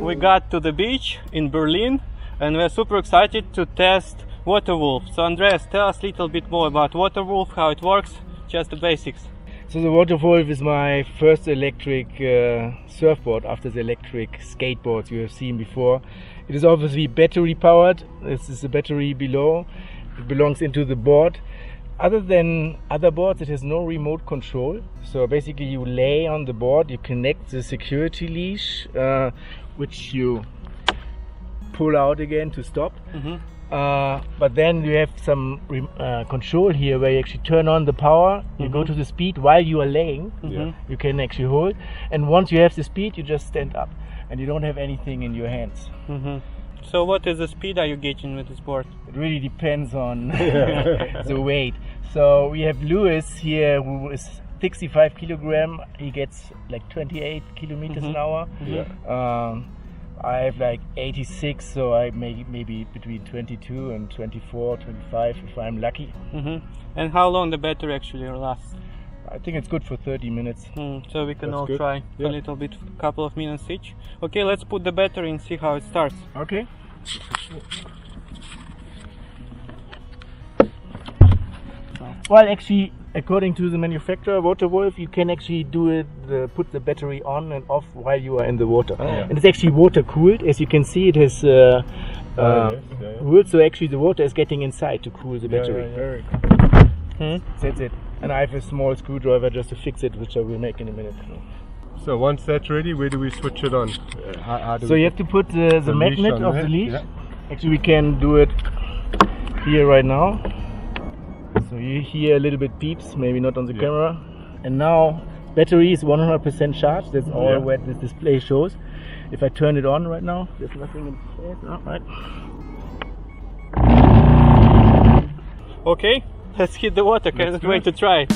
We got to the beach in Berlin and we're super excited to test Waterwolf. So Andreas, tell us a little bit more about Waterwolf, how it works, just the basics. So the Waterwolf is my first electric surfboard after the electric skateboards you have seen before. It is obviously battery powered. This is the battery below. It belongs into the board. Other than other boards, it has no remote control. So basically you lay on the board, you connect the security leash, which you pull out again to stop. But then you have some control here where you actually turn on the power, you go to the speed while you are laying, you can actually hold, and once you have the speed you just stand up and you don't have anything in your hands. So what is the speed are you getting with this board? It really depends on the weight. So we have Lewis here who is 65 kilogram, he gets like 28 kilometers an hour. I have like 86, so I maybe between 22 and 24, 25 if I'm lucky. And how long the battery actually lasts? I think it's good for 30 minutes. So we can all try a little bit, couple of minutes each. Okay, let's put the battery and see how it starts. Okay. Well, actually, according to the manufacturer, Waterwolf, you can actually do it, put the battery on and off while you are in the water. And it's actually water cooled. As you can see, it has cooled, so actually the water is getting inside to cool the battery. That's it. And I have a small screwdriver just to fix it, which I will make in a minute. So once that's ready, where do we switch it on? So you have to put the magnet of the leash. Actually, we can do it here right now. So you hear a little bit beeps, maybe not on the camera. And now battery is 100% charged. That's all what this display shows. If I turn it on right now, there's nothing in there. No, right. Okay, let's hit the water. Can't wait to try it.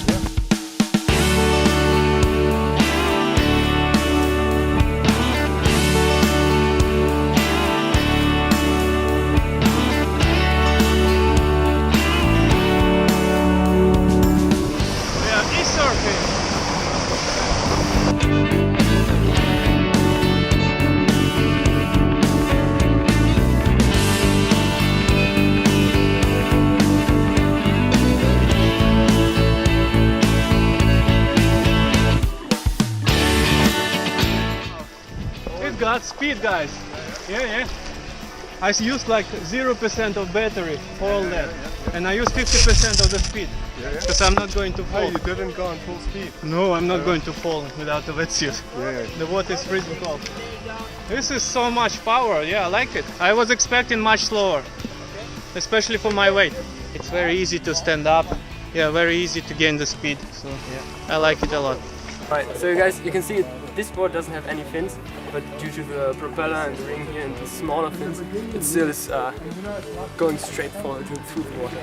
Got speed, guys. I used like 0% of battery for all that, and I use 50% of the speed because I'm not going to fall. Oh, you didn't go on full speed? No, I'm not going to fall without a wetsuit. The water is freezing cold. This is so much power. Yeah, I like it. I was expecting much slower, especially for my weight. It's very easy to stand up. Yeah, very easy to gain the speed. So I like it a lot. Right, so guys, you can see this board doesn't have any fins, but due to the propeller and the ring here and the smaller fins, it still is going straight forward through the water.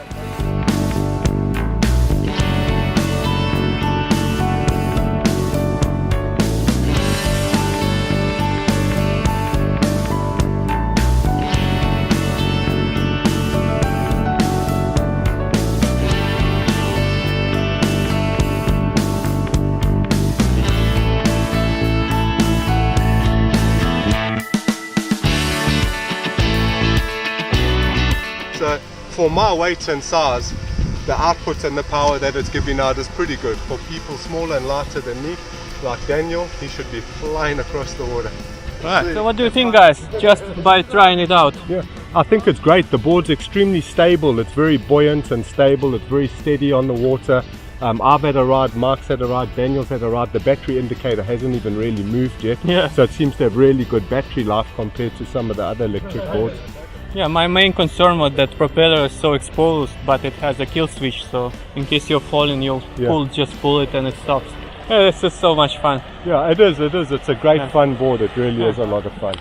So for my weight and size, the output and the power that it's giving out is pretty good. For people smaller and lighter than me, like Daniel, he should be flying across the water. Right. So what do you think, guys, just by trying it out? Yeah, I think it's great. The board's extremely stable. It's very buoyant and stable. It's very steady on the water. I've had a ride, Mark's had a ride, Daniel's had a ride. The battery indicator hasn't even really moved yet. So it seems to have really good battery life compared to some of the other electric boards. Yeah, my main concern was that propeller is so exposed, but it has a kill switch, so in case you're falling, you'll just pull it and it stops. This is so much fun. Yeah, it is. It's a great fun board. It really is a lot of fun.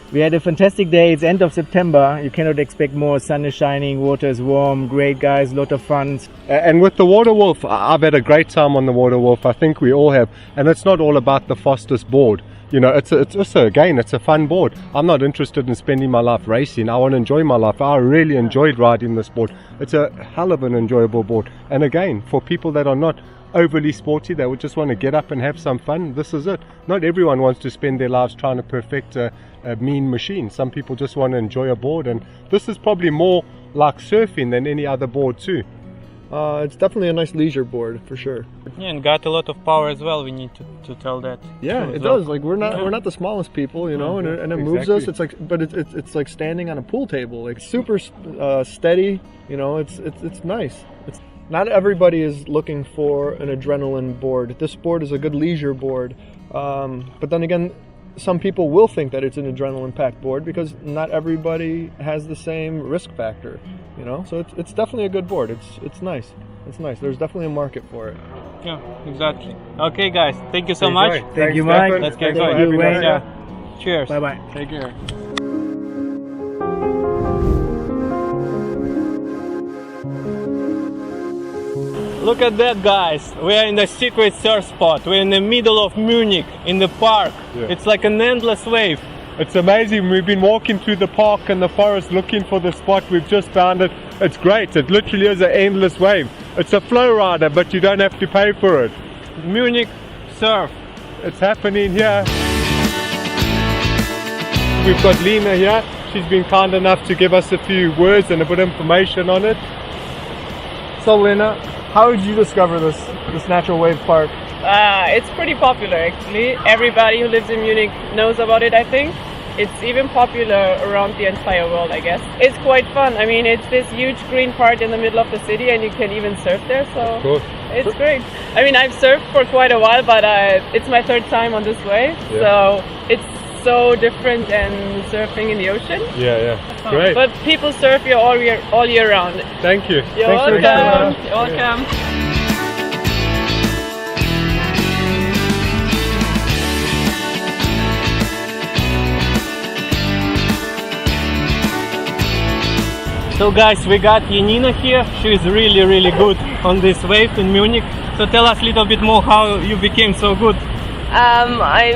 We had a fantastic day. It's end of September. You cannot expect more. Sun is shining, water is warm, great guys, lot of fun. And with the Waterwolf, I've had a great time on the Waterwolf. I think we all have. And it's not all about the fastest board. You know, it's also, again, it's a fun board. I'm not interested in spending my life racing. I want to enjoy my life. I really enjoyed riding this board. It's a hell of an enjoyable board. And again, for people that are not overly sporty, they would just want to get up and have some fun, this is it. Not everyone wants to spend their lives trying to perfect a mean machine. Some people just want to enjoy a board, and this is probably more like surfing than any other board too. It's definitely a nice leisure board for sure. Yeah, and got a lot of power as well. We need to tell that. Yeah, it does. Like we're not the smallest people, you know, and it moves us. It's like, but it's like standing on a pool table, like super steady. You know, it's nice. Not everybody is looking for an adrenaline board. This board is a good leisure board, but then again, some people will think that it's an adrenaline-packed board because not everybody has the same risk factor, you know. So it's definitely a good board. It's nice. It's nice. There's definitely a market for it. Yeah, exactly. Okay, guys, thank you so much. Thank you, Mike. Let's get Thank going. you, Wayne. Yeah. Cheers. Bye bye. Take care. Look at that, guys. We are in the secret surf spot. We're in the middle of Munich, in the park. Yeah. It's like an endless wave. It's amazing. We've been walking through the park and the forest looking for the spot. We've just found it. It's great. It literally is an endless wave. It's a flow rider, but you don't have to pay for it. Munich surf. It's happening here. We've got Lena here. She's been kind enough to give us a few words and a bit of information on it. So Lena, how did you discover this natural wave park? It's pretty popular actually. Everybody who lives in Munich knows about it, I think. It's even popular around the entire world, I guess. It's quite fun. I mean, it's this huge green part in the middle of the city and you can even surf there, so Cool. it's great. I mean, I've surfed for quite a while, but it's my third time on this wave, so it's so different than surfing in the ocean. Yeah. Great. But people surf here all year round. Thank you. You're Thanks welcome. You're welcome. So guys, we got Janina here. She's really good on this wave in Munich. So tell us a little bit more how you became so good. I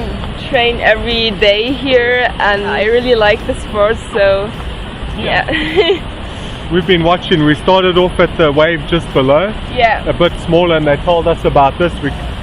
train every day here and I really like the sport, so yeah. We've been watching. We started off at the wave just below, Yeah. a bit smaller, and they told us about this.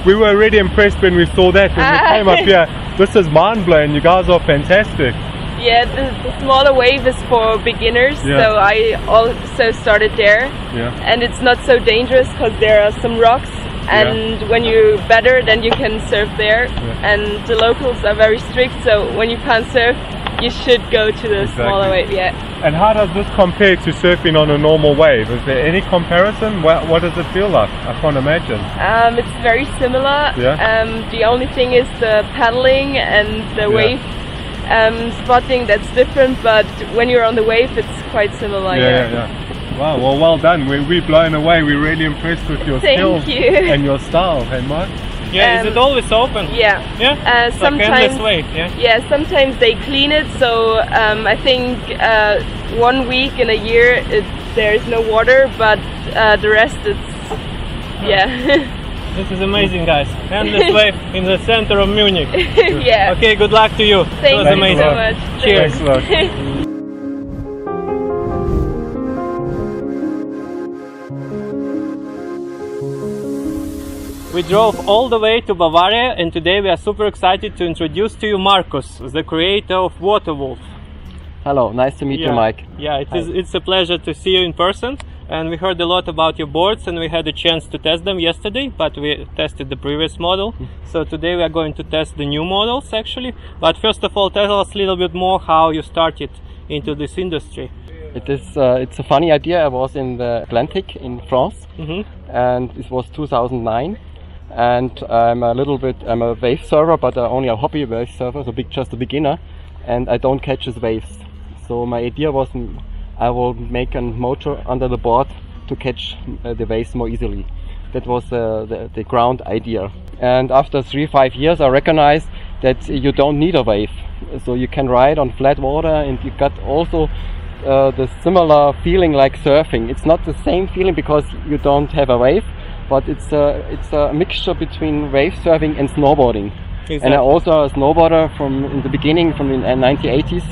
We were already impressed when we saw that. When we came up here, this is mind-blowing. You guys are fantastic. Yeah, the smaller wave is for beginners, Yeah. so I also started there. Yeah. And it's not so dangerous because there are some rocks, and when you're better, then you can surf there. And the locals are very strict, so when you can't surf, you should go to the smaller wave. Yeah. And how does this compare to surfing on a normal wave? Is there any comparison? What does it feel like? I can't imagine. It's very similar. Yeah. The only thing is the paddling and the wave spotting that's different, but when you're on the wave, it's quite similar. Yeah. Wow, well done. We're blown away. We're really impressed with your skills you. and your style, hey Mark? Yeah, is it always open? Yeah. Yeah? It's like sometimes, endless wave, yeah? Yeah, sometimes they clean it, so I think 1 week in a year there is no water, but the rest it's, yeah. This is amazing, guys. Endless wave in the center of Munich. Yeah. Okay, good luck to you. Thank It was you amazing. so much. Cheers. Thanks a lot. We drove all the way to Bavaria, and today we are super excited to introduce to you Markus, the creator of Waterwolf. Hello, nice to meet you, Mike. Yeah, it's a pleasure to see you in person. And we heard a lot about your boards, and we had a chance to test them yesterday, but we tested the previous model. So today we are going to test the new models actually. But first of all, tell us a little bit more how you started into this industry. It's a funny idea. I was in the Atlantic in France, and it was 2009. And I'm a wave surfer, but only a hobby wave surfer, so just a beginner, and I don't catch the waves. So my idea was I will make a motor under the board to catch the waves more easily. That was the ground idea. And after 3-5 years, I recognized that you don't need a wave. so you can ride on flat water, and you got also the similar feeling like surfing. It's not the same feeling because you don't have a wave, but it's a mixture between wave surfing and snowboarding. Exactly. And I'm also a snowboarder from in the beginning, from the 1980s.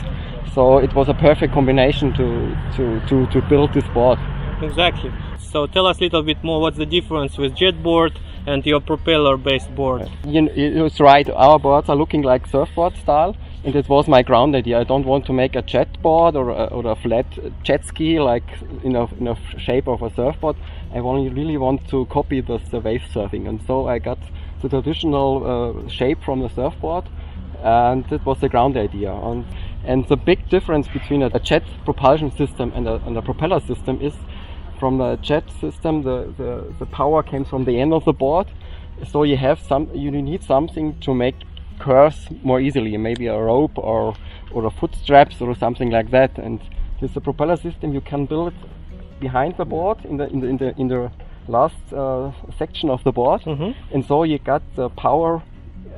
So it was a perfect combination to build this board. Exactly. So tell us a little bit more, what's the difference with Jetboard and your propeller-based board? You're right, our boards are looking like surfboard style, and it was my ground idea. I don't want to make a jet board or a flat jet ski like in a shape of a surfboard. I really want to copy the wave surfing, and so I got the traditional shape from the surfboard, and that was the ground idea. And the big difference between a jet propulsion system and a propeller system is, from the jet system, the power comes from the end of the board, so you need something to make curves more easily, maybe a rope or a foot straps or something like that. And with the propeller system, you can build it behind the board in the last section of the board, and so you got the power.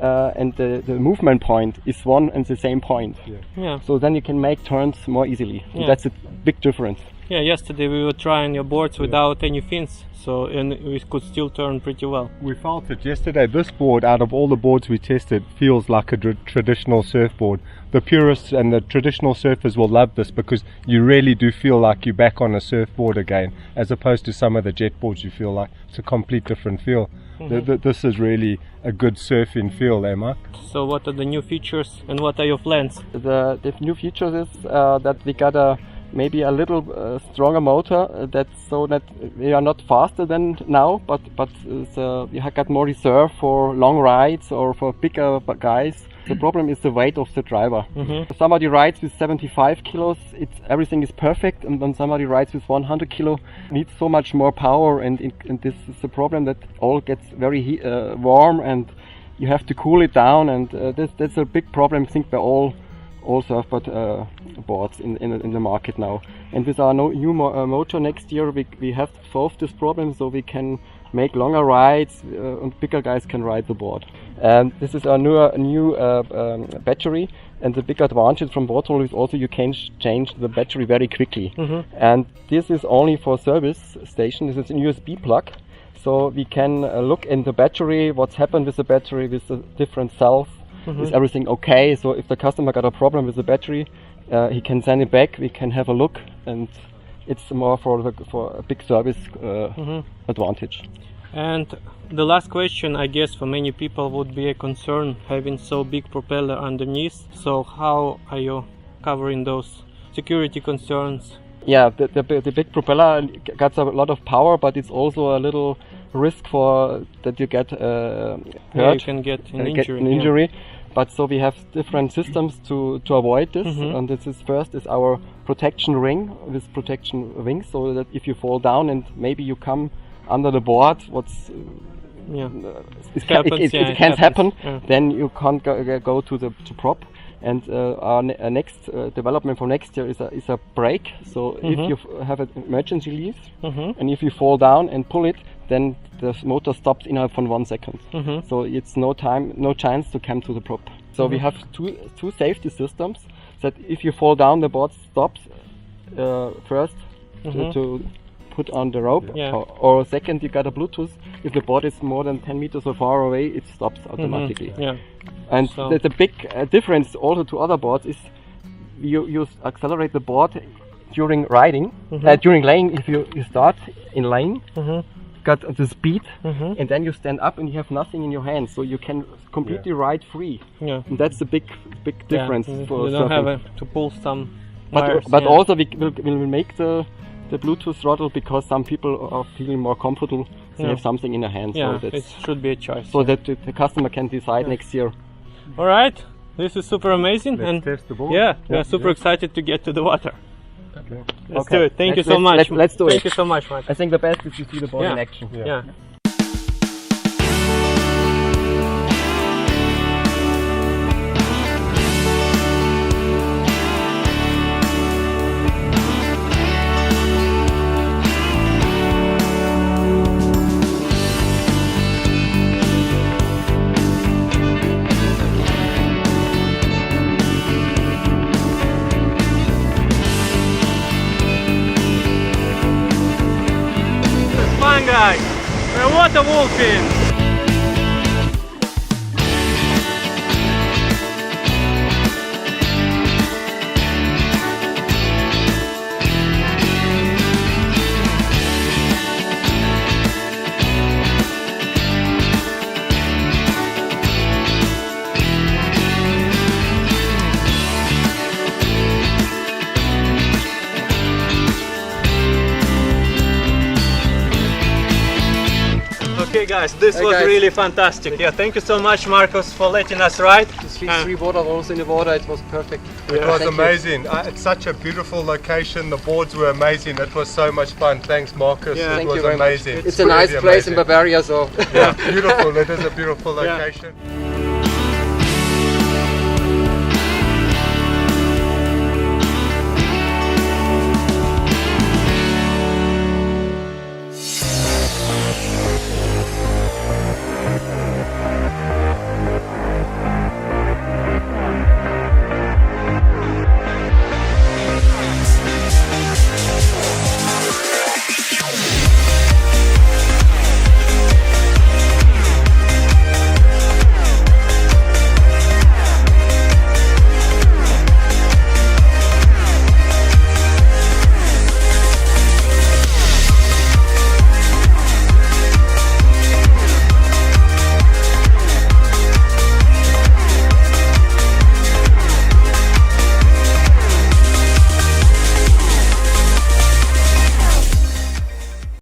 And the movement point is one and the same point. Yeah. So then you can make turns more easily. Yeah. That's a big difference. Yeah, yesterday we were trying your boards without any fins, and we could still turn pretty well. We felt it yesterday. This board, out of all the boards we tested, feels like a traditional surfboard. The purists and the traditional surfers will love this because you really do feel like you're back on a surfboard again, as opposed to some of the jet boards. You feel like it's a complete different feel. This is really a good surfing feel there, Mark. So what are the new features and what are your plans? The new features is that we got maybe a little stronger motor, so that we are not faster than now, but we have got more reserve for long rides or for bigger guys. The problem is the weight of the driver. Somebody rides with 75 kilos, everything is perfect, and when somebody rides with 100 kilo, needs so much more power, and this is the problem, that all gets very warm, and you have to cool it down, and that's a big problem, I think, by all surfboard boards in the market now. And with our new motor next year, we have solved this problem, so we can make longer rides, and bigger guys can ride the board. And this is our new battery, and the big advantage from Waterwolf is also you can change the battery very quickly. And this is only for service station. This is a USB plug, so we can look in the battery, what's happened with the battery, with the different cells. Is everything okay? So if the customer got a problem with the battery, he can send it back, we can have a look, and it's more for a big service advantage. And the last question, I guess, for many people would be a concern having so big propeller underneath. So how are you covering those security concerns? Yeah, the big propeller gets a lot of power, but it's also a little risk for that you get hurt. Yeah, you can get an injury. Yeah. But so we have different systems to avoid this, and this is first is our protection ring with protection wings, so that if you fall down and maybe you come under the board, it can't happen. Yeah. Then you can't go to prop. And our next development for next year is a brake. So if you have an emergency leave, and if you fall down and pull it, then the motor stops in from 1 second. So it's no chance to come to the prop. So we have two safety systems that if you fall down, the board stops first to put on the rope, or second, you got a Bluetooth. If the board is more than 10 meters or far away, it stops automatically. And the big difference also to other boards is you accelerate the board during riding, during laying. If you start in lane, got the speed, and then you stand up and you have nothing in your hands, so you can completely ride free. And that's the big difference. For you don't surfing. have to pull some wires. But also we will make the Bluetooth throttle, because some people are feeling more comfortable to have something in their hands. Yeah, so it should be a choice. So that the customer can decide next year. All right, this is super amazing. Let's test the board. We're super excited to get to the water. Let's do it. Thank you so let's- much. let's do it. Thank you so much, Mark. I think the best is to see the board in action. Yeah. guys, we're waterwolfing. Okay guys, this Hey was guys. really fantastic. Yeah, thank you so much Marcos for letting us ride. Three waterwolves in the water, it was perfect. It was Thank you. amazing. It's such a beautiful location. The boards were amazing. It was so much fun. Thanks, Marcus. Yeah. It Thank was you very much. amazing. It's a nice really place in amazing. Bavaria, so Yeah, beautiful. It is a beautiful Yeah. location.